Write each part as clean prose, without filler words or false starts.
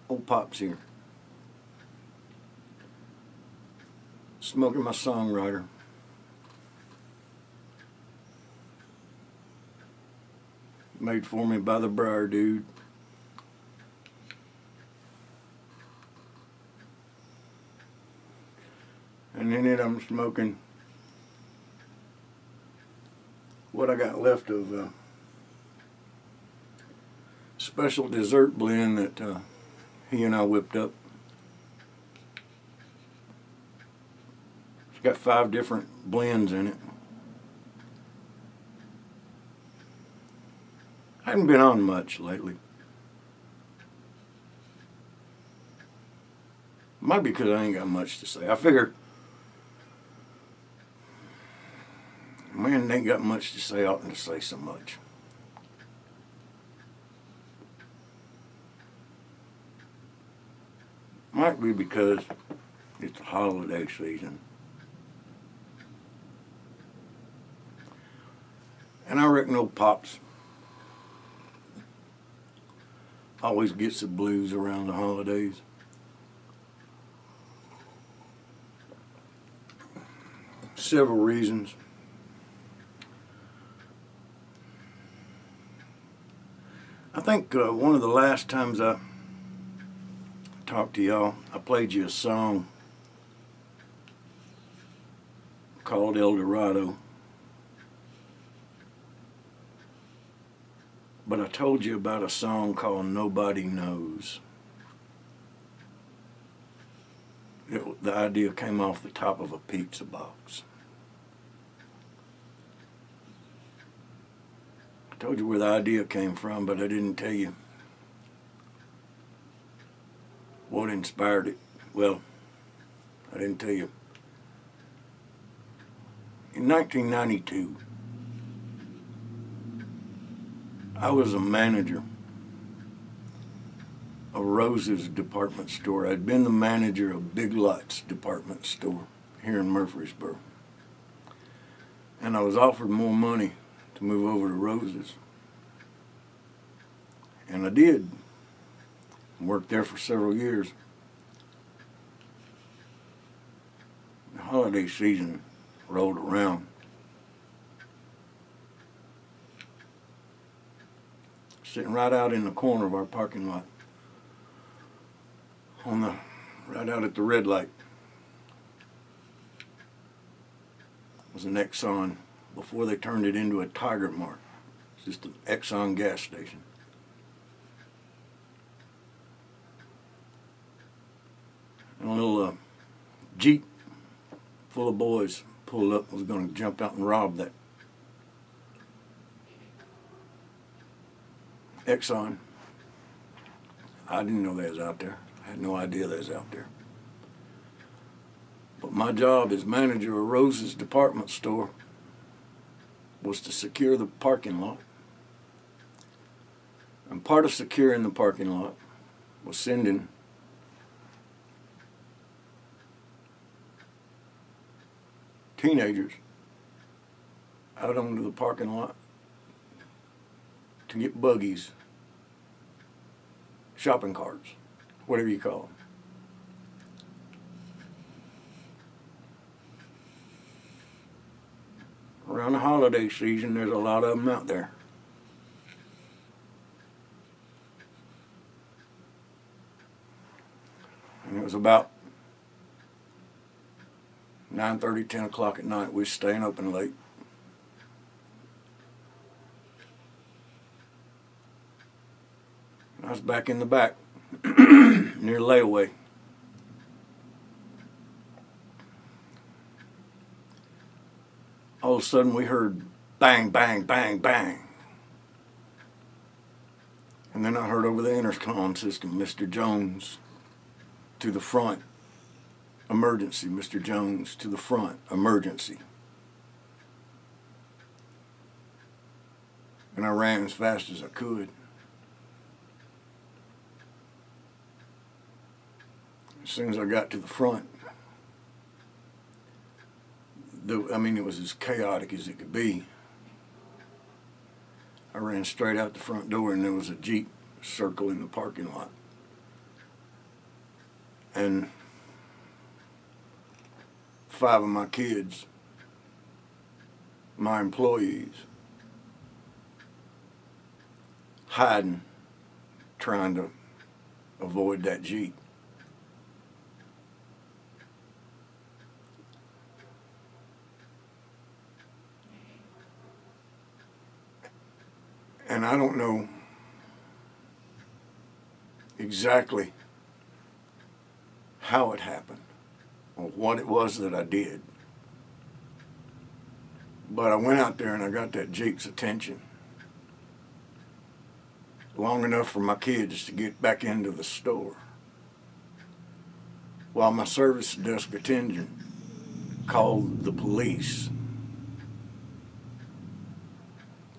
Ole'Pops here. Smoking my songwriter. Made for me by the Briar Dude. And in it I'm smoking what I got left of special dessert blend that he and I whipped up. It's got 5 different blends in it. I haven't been on much lately. Might be because I ain't got much to say. I figure man ain't got much to say, oughtn't to say so much. Might be because it's the holiday season. And I reckon Ole'Pops always gets the blues around the holidays. Several reasons. I think one of the last times I talked to y'all, I played you a song called El Dorado. But I told you about a song called Nobody Knows. The idea came off the top of a pizza box. I told you where the idea came from, but I didn't tell you what inspired it. Well, I didn't tell you. In 1992, I was a manager of Rose's department store. I'd been the manager of Big Lots department store here in Murfreesboro. And I was offered more money to move over to Rose's. And I did. Worked there for several years. The holiday season rolled around. Sitting right out in the corner of our parking lot, right out at the red light, was an Exxon before they turned it into a Tiger Mart. It's just an Exxon gas station. And a little Jeep full of boys pulled up, was going to jump out and rob that Exxon. I didn't know they was out there. I had no idea they was out there. But my job as manager of Rose's department store was to secure the parking lot. And part of securing the parking lot was sending teenagers out onto the parking lot to get buggies, shopping carts, whatever you call them. Around the holiday season, there's a lot of them out there. And it was about 9:30, 10 o'clock at night. We was staying open late. I was back in the back near layaway. All of a sudden we heard bang, bang, bang, bang. And then I heard over the intercom system, Mr. Jones to the front, emergency. Mr. Jones to the front, emergency. And I ran as fast as I could. As soon as I got to the front, it was as chaotic as it could be. I ran straight out the front door and there was a Jeep circling the parking lot. and 5 of my kids, my employees, hiding, trying to avoid that Jeep. And I don't know exactly how it happened or what it was that I did. But I went out there and I got that Jeep's attention long enough for my kids to get back into the store, while my service desk attendant called the police,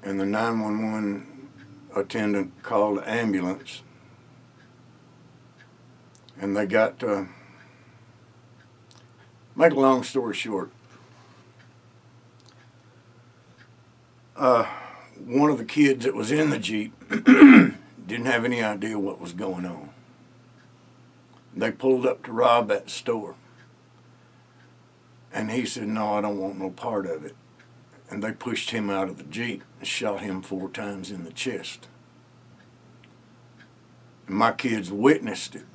and the 911 attendant called the ambulance, and they got, make a long story short, one of the kids that was in the Jeep didn't have any idea what was going on. They pulled up to rob that store, and he said, "No, I don't want no part of it." And they pushed him out of the Jeep and shot him 4 times in the chest. And my kids witnessed it.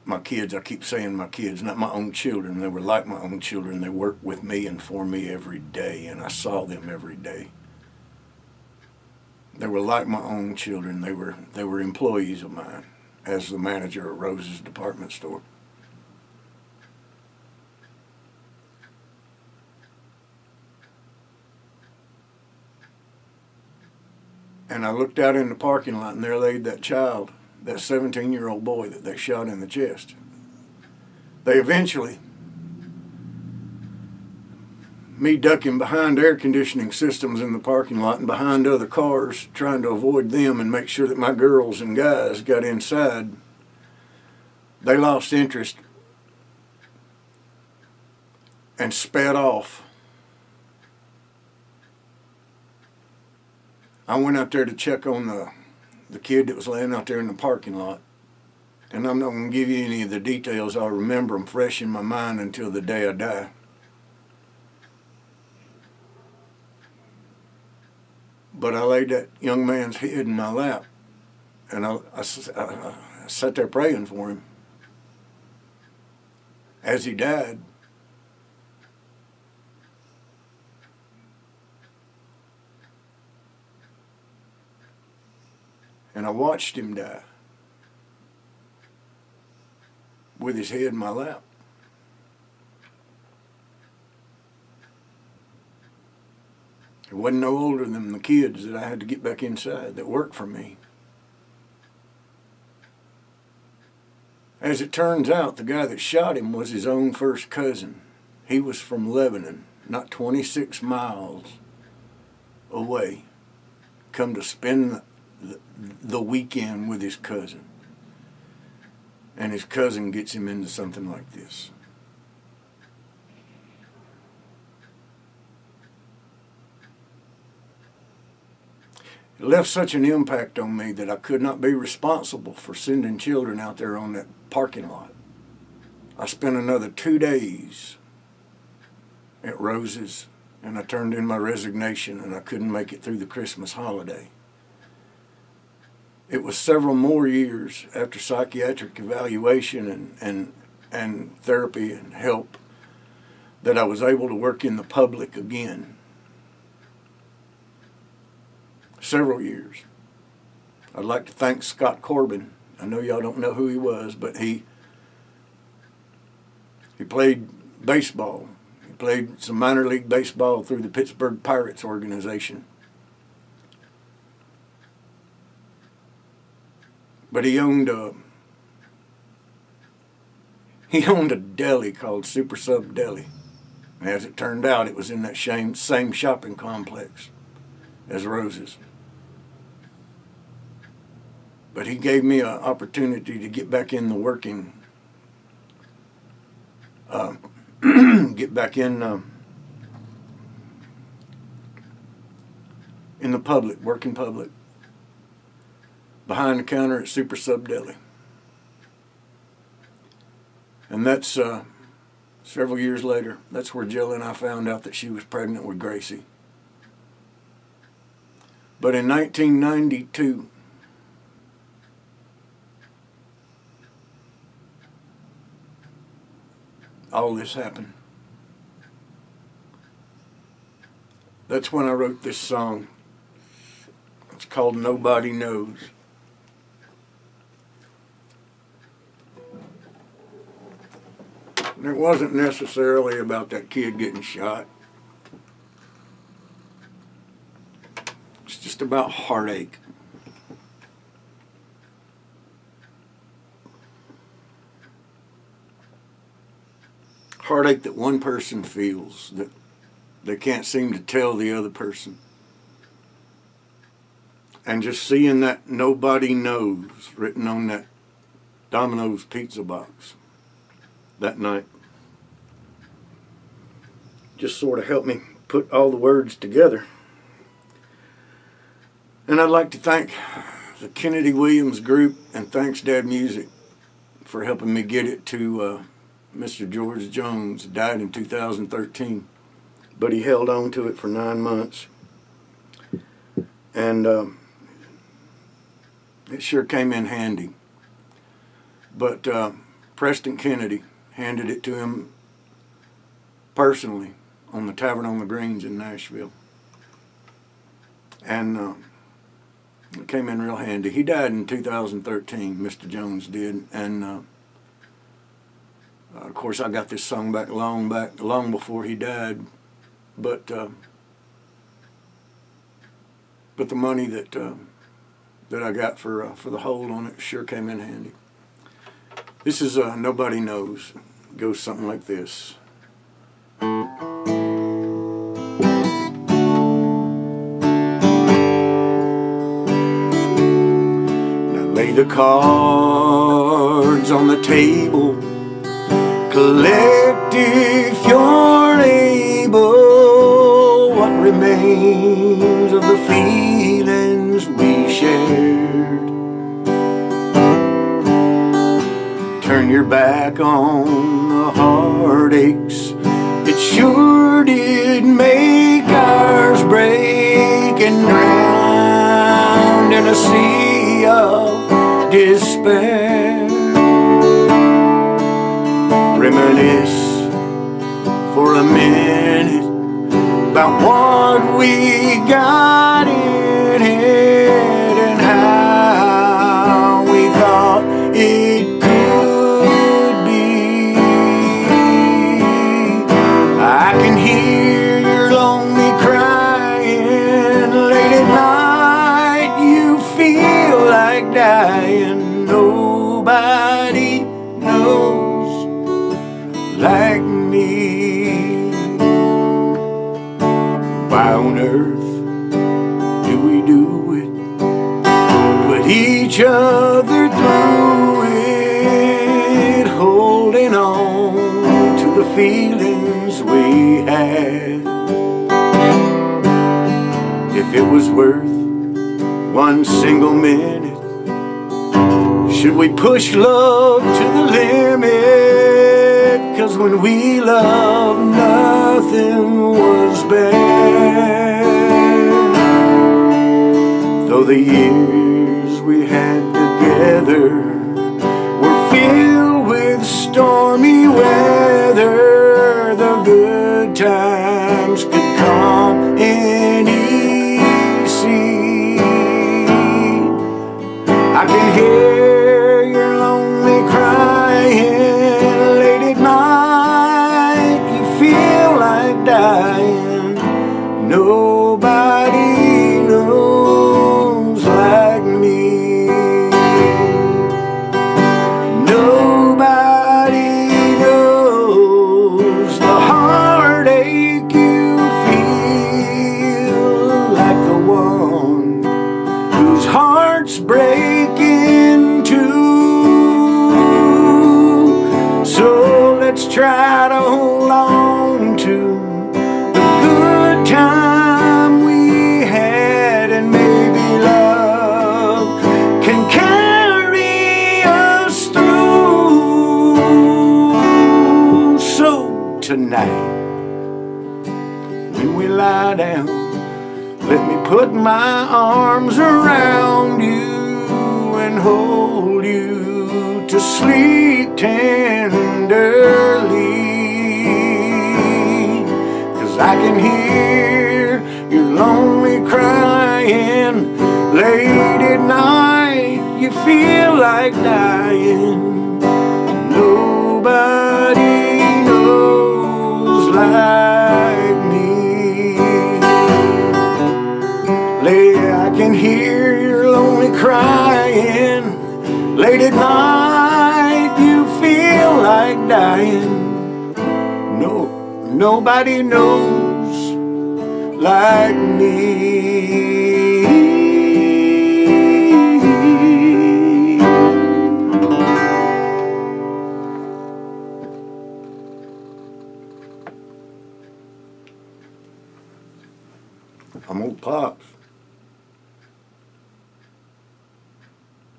My kids, I keep saying my kids, not my own children. They were like my own children. They worked with me and for me every day, and I saw them every day. They were like my own children. They were employees of mine as the manager of Rose's department store. And I looked out in the parking lot, and there laid that child, that 17-year-old boy that they shot in the chest. They eventually, me ducking behind air conditioning systems in the parking lot and behind other cars, trying to avoid them and make sure that my girls and guys got inside, they lost interest and sped off. I went out there to check on the kid that was laying out there in the parking lot. And I'm not going to give you any of the details. I'll remember them fresh in my mind until the day I die. But I laid that young man's head in my lap, and I sat there praying for him. As he died, and I watched him die with his head in my lap. He wasn't no older than the kids that I had to get back inside that worked for me. As it turns out, the guy that shot him was his own first cousin. He was from Lebanon, not 26 miles away, come to spend the weekend with his cousin. And his cousin gets him into something like this. It left such an impact on me that I could not be responsible for sending children out there on that parking lot. I spent another 2 days at Rose's, and I turned in my resignation, and I couldn't make it through the Christmas holiday. It was several more years after psychiatric evaluation and therapy and help that I was able to work in the public again. Several years. I'd like to thank Scott Corbin. I know y'all don't know who he was, but he played baseball. He played some minor league baseball through the Pittsburgh Pirates organization. But he owned a deli called Super Sub Deli. And as it turned out, it was in that same shopping complex as Rose's. But he gave me an opportunity to get back in the working, get back in the public, working public, behind the counter at Super Sub Deli. And that's several years later. That's where Jill and I found out that she was pregnant with Gracie. But in 1992, all this happened. That's when I wrote this song. It's called Nobody Knows. And it wasn't necessarily about that kid getting shot. It's just about heartache. Heartache that one person feels that they can't seem to tell the other person. And just seeing that nobody knows written on that Domino's pizza box that night just sort of helped me put all the words together. And I'd like to thank the Kennedy Williams group and Thanks Dad Music for helping me get it to Mr. George Jones. Died in 2013, but he held on to it for 9 months. And it sure came in handy. But Preston Kennedy handed it to him personally on the Tavern on the Greens in Nashville. And it came in real handy. He died in 2013, Mr. Jones did. And of course I got this song long before he died. But the money that I got for the hold on it sure came in handy. This is Nobody Knows. It goes something like this. Now lay the cards on the table. Collect if you're able what remains of the feelings we shared. Turn your back on the heartaches. It sure did make ours break and drown in a sea of despair. Reminisce for a minute about what we got in it and how we thought it could be. I can hear your lonely crying late at night. You feel like dying. Nobody knows like me. Why on earth do we do it? Put each other through it, holding on to the feelings we had. If it was worth one single minute, should we push love to the limit? 'Cause when we loved, nothing was bad. Though the years we had together were filled with stormy weather, the good times could come any sea. I can hear your lonely crying late at night. You feel like dying. Nobody knows like me. Nobody knows the heartache you feel, like the one whose heart's breaking tonight. When we lie down, let me put my arms around you and hold you to sleep tenderly. 'Cause I can hear your lonely crying late at night. You feel like dying. Nobody knows like me. I can hear your lonely crying late at night. You feel like dying. Nobody knows like me. I'm Ole'Pops.